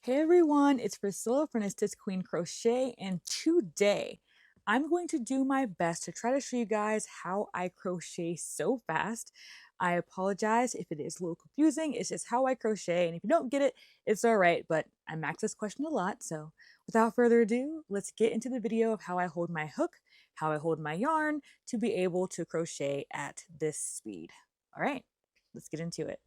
Hey everyone, it's Priscilla from Stitch Queen Crochet, and today I'm going to do my best to try to show you guys how I crochet so fast. I apologize if it is a little confusing, it's just how I crochet, and if you don't get it, it's alright, but I ask this question a lot, so without further ado, let's get into the video of how I hold my hook, how I hold my yarn to be able to crochet at this speed. Alright, let's get into it.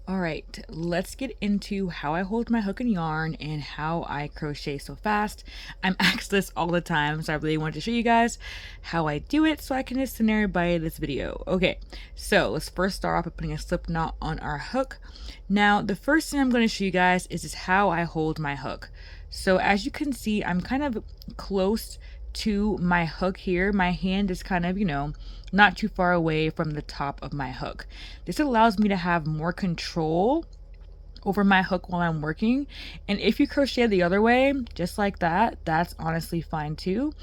All right, let's get into how I hold my hook and yarn and how I crochet so fast. I'm asked this all the time, so I really wanted to show you guys how I do it so I can just scenario by this video. Okay, so let's first start off by putting a slip knot on our hook. Now, the first thing I'm going to show you guys is just how I hold my hook. So as you can see, I'm kind of close to my hook here. My hand is kind of, not too far away from the top of my hook. This allows me to have more control over my hook while I'm working. And if you crochet the other way, just like that, that's honestly fine too.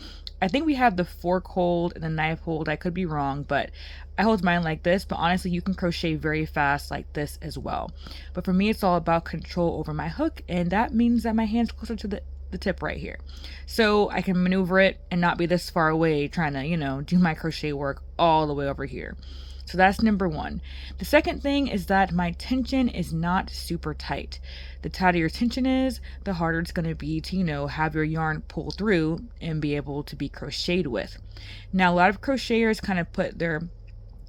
I think we have the fork hold and the knife hold. I could be wrong, but I hold mine like this, but honestly, you can crochet very fast like this as well. But for me, it's all about control over my hook, and that means that my hand's closer to the tip right here. So I can maneuver it and not be this far away trying to, do my crochet work all the way over here. So that's number one. The second thing is that my tension is not super tight. The tighter your tension is, the harder it's going to be to, have your yarn pull through and be able to be crocheted with. Now, a lot of crocheters kind of put their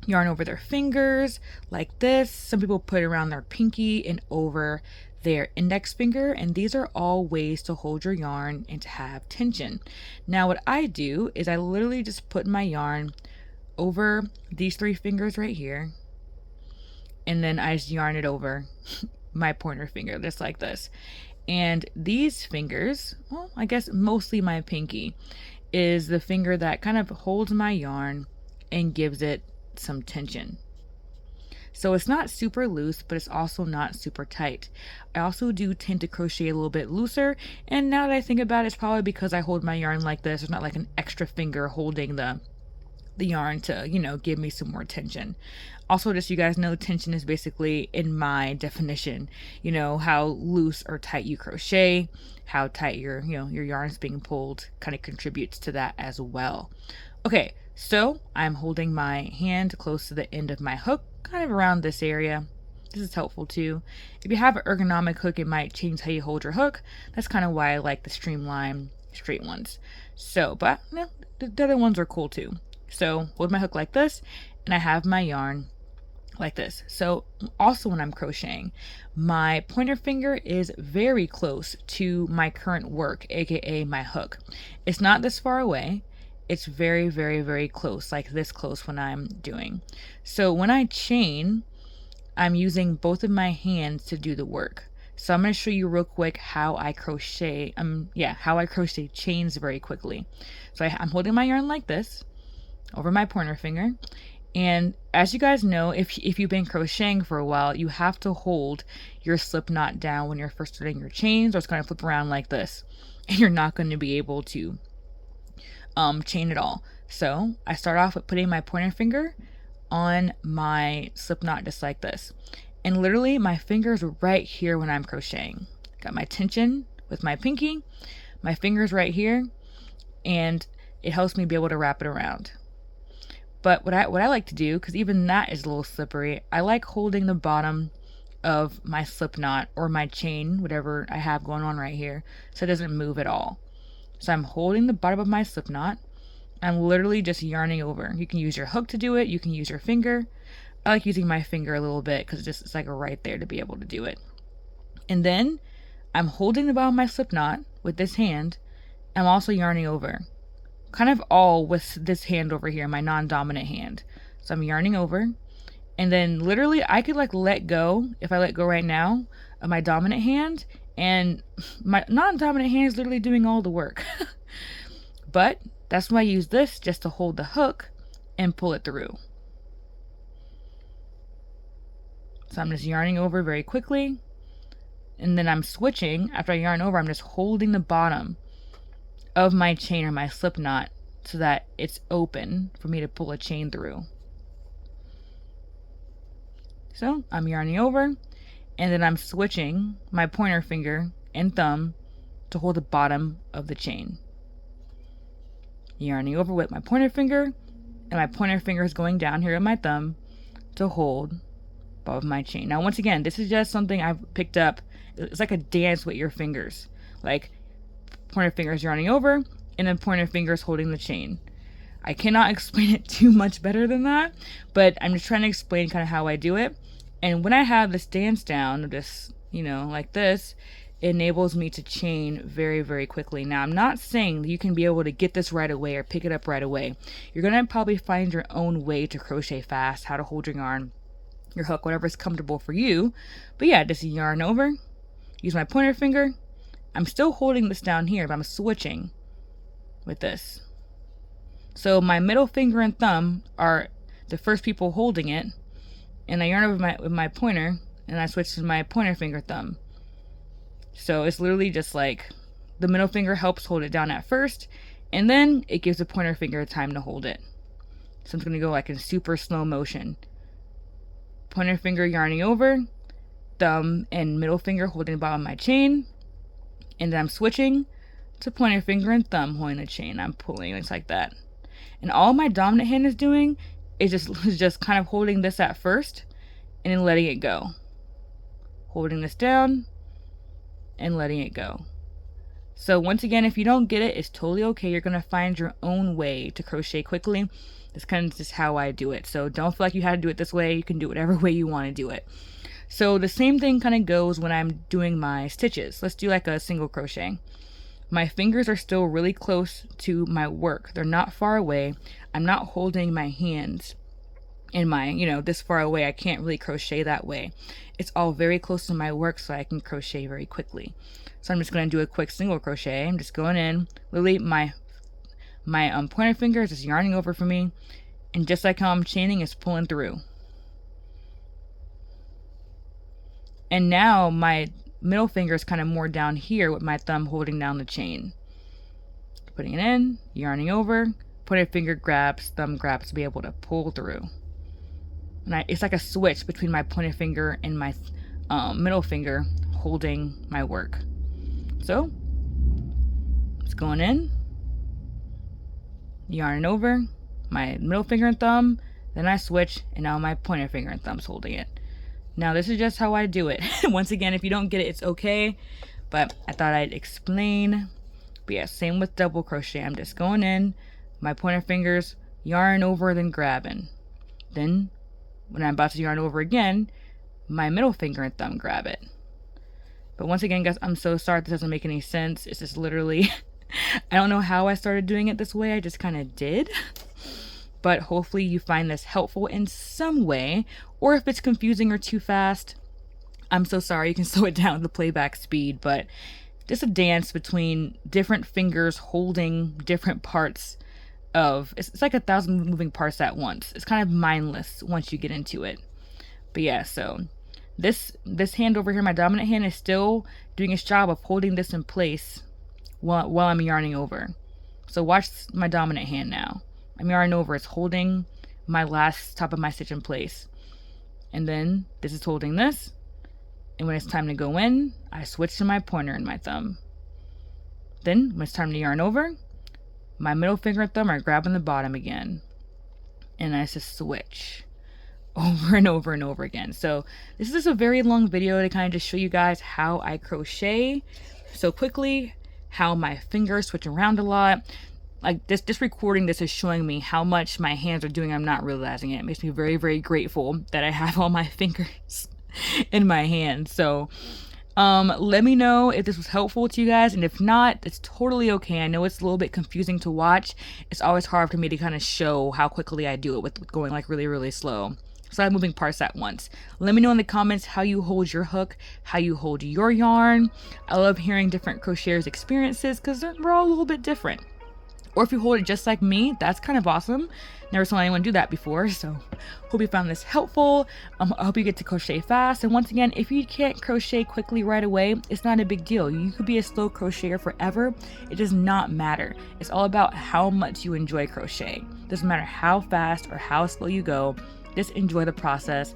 yarn over their fingers like this. Some people put it around their pinky and over their index finger, and these are all ways to hold your yarn and to have tension. Now what I do is I literally just put my yarn over these three fingers right here, and then I just yarn it over my pointer finger just like this. And these fingers, well, I guess mostly my pinky, is the finger that kind of holds my yarn and gives it some tension. So it's not super loose, but it's also not super tight. I also do tend to crochet a little bit looser, and now that I think about it, it's probably because I hold my yarn like this. There's not like an extra finger holding the yarn to, give me some more tension. Also, just so you guys know, tension is basically, in my definition, how loose or tight you crochet, how tight your yarn is being pulled kind of contributes to that as well. Okay, so I'm holding my hand close to the end of my hook, kind of around this area. This is helpful too. If you have an ergonomic hook, it might change how you hold your hook. That's kind of why I like the streamlined straight ones. So, but the other ones are cool too. So hold my hook like this, and I have my yarn like this. So also when I'm crocheting, my pointer finger is very close to my current work, aka my hook. It's not this far away. It's very, very, very close, like this close when I'm doing. So when I chain, I'm using both of my hands to do the work. So I'm going to show you real quick how I crochet, how I crochet chains very quickly. So I'm holding my yarn like this over my pointer finger. And as you guys know, if you've been crocheting for a while, you have to hold your slip knot down when you're first starting your chains, or it's going to flip around like this. And you're not going to be able to chain at all. So I start off with putting my pointer finger on my slip knot just like this. And literally my fingers right here when I'm crocheting. Got my tension with my pinky, my fingers right here, and it helps me be able to wrap it around. But what I like to do, because even that is a little slippery, I like holding the bottom of my slip knot or my chain, whatever I have going on right here, so it doesn't move at all. So I'm holding the bottom of my slip knot. I'm literally just yarning over. You can use your hook to do it. You can use your finger. I like using my finger a little bit because it's like right there to be able to do it. And then I'm holding the bottom of my slip knot with this hand. I'm also yarning over. Kind of all with this hand over here, my non-dominant hand. So I'm yarning over. And then literally I could like let go, if I let go right now, of my dominant hand. And my non-dominant hand is literally doing all the work. But that's why I use this, just to hold the hook and pull it through. So I'm just yarning over very quickly. And then I'm switching. After I yarn over, I'm just holding the bottom of my chain or my slip knot so that it's open for me to pull a chain through. So I'm yarning over, and then I'm switching my pointer finger and thumb to hold the bottom of the chain. Yarning over with my pointer finger, and my pointer finger is going down here with my thumb to hold above my chain. Now, once again, this is just something I've picked up. It's like a dance with your fingers. Like, pointer fingers yarning over, and then pointer fingers holding the chain. I cannot explain it too much better than that, but I'm just trying to explain kind of how I do it. And when I have this dance down, this, like this, it enables me to chain very, very quickly. Now, I'm not saying that you can be able to get this right away or pick it up right away. You're going to probably find your own way to crochet fast, how to hold your yarn, your hook, whatever's comfortable for you. But yeah, just yarn over, use my pointer finger. I'm still holding this down here, but I'm switching with this. So my middle finger and thumb are the first people holding it, and I yarn over with my pointer, and I switch to my pointer finger thumb. So it's literally just like the middle finger helps hold it down at first, and then it gives the pointer finger time to hold it. So I'm just going to go like in super slow motion. Pointer finger yarning over, thumb and middle finger holding the bottom of my chain, and then I'm switching to pointer finger and thumb holding the chain. I'm pulling, it's like that. And all my dominant hand is doing is just kind of holding this at first and then letting it go. Holding this down and letting it go. So once again, if you don't get it, it's totally okay. You're going to find your own way to crochet quickly. That's kind of just how I do it. So don't feel like you had to do it this way. You can do it whatever way you want to do it. So the same thing kind of goes when I'm doing my stitches. Let's do like a single crochet. My fingers are still really close to my work. They're not far away. I'm not holding my hands in my, this far away. I can't really crochet that way. It's all very close to my work, so I can crochet very quickly. So I'm just going to do a quick single crochet. I'm just going in. Literally, my pointer finger is just yarning over for me, and just like how I'm chaining, it's pulling through. And now my middle finger is kind of more down here with my thumb holding down the chain. Putting it in, yarning over, pointer finger grabs, thumb grabs to be able to pull through. And it's like a switch between my pointer finger and my middle finger holding my work. So, it's going in, yarning over, my middle finger and thumb, then I switch, and now my pointer finger and thumb's holding it. Now, this is just how I do it. Once again, if you don't get it, it's okay, but I thought I'd explain. But yeah, same with double crochet. I'm just going in, my pointer fingers, yarn over, then grabbing. Then, when I'm about to yarn over again, my middle finger and thumb grab it. But once again, guys, I'm so sorry if this doesn't make any sense. It's just literally, I don't know how I started doing it this way. I just kind of did. But hopefully you find this helpful in some way. Or if it's confusing or too fast, I'm so sorry. You can slow it down to the playback speed. But just a dance between different fingers holding different parts of, it's like 1,000 moving parts at once. It's kind of mindless once you get into it. But yeah, so this hand over here, my dominant hand, is still doing its job of holding this in place while I'm yarning over. So watch my dominant hand now. I'm yarning over, it's holding my last top of my stitch in place. And then this is holding this. And when it's time to go in, I switch to my pointer and my thumb. Then when it's time to yarn over, my middle finger and thumb are grabbing the bottom again. And I just switch over and over and over again. So this is just a very long video to kind of just show you guys how I crochet so quickly, how my fingers switch around a lot. Like just recording this is showing me how much my hands are doing. I'm not realizing it. It makes me very, very grateful that I have all my fingers in my hands. So let me know if this was helpful to you guys, and if not, it's totally okay. I know it's a little bit confusing to watch. It's always hard for me to kind of show how quickly I do it with going like really, really slow. So I'm moving parts at once. Let me know in the comments how you hold your hook, how you hold your yarn. I love hearing different crocheters' experiences because we're all a little bit different. Or if you hold it just like me, that's kind of awesome. Never saw anyone do that before, so hope you found this helpful. I hope you get to crochet fast. And once again, if you can't crochet quickly right away, it's not a big deal. You could be a slow crocheter forever. It does not matter. It's all about how much you enjoy crochet. It doesn't matter how fast or how slow you go. Just enjoy the process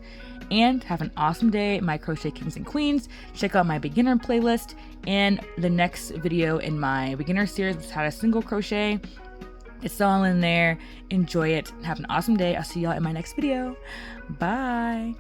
and have an awesome day, my crochet kings and queens. Check out my beginner playlist and the next video in my beginner series, which is how to single crochet. It's all in there. Enjoy it. Have an awesome day. I'll see y'all in my next video. Bye.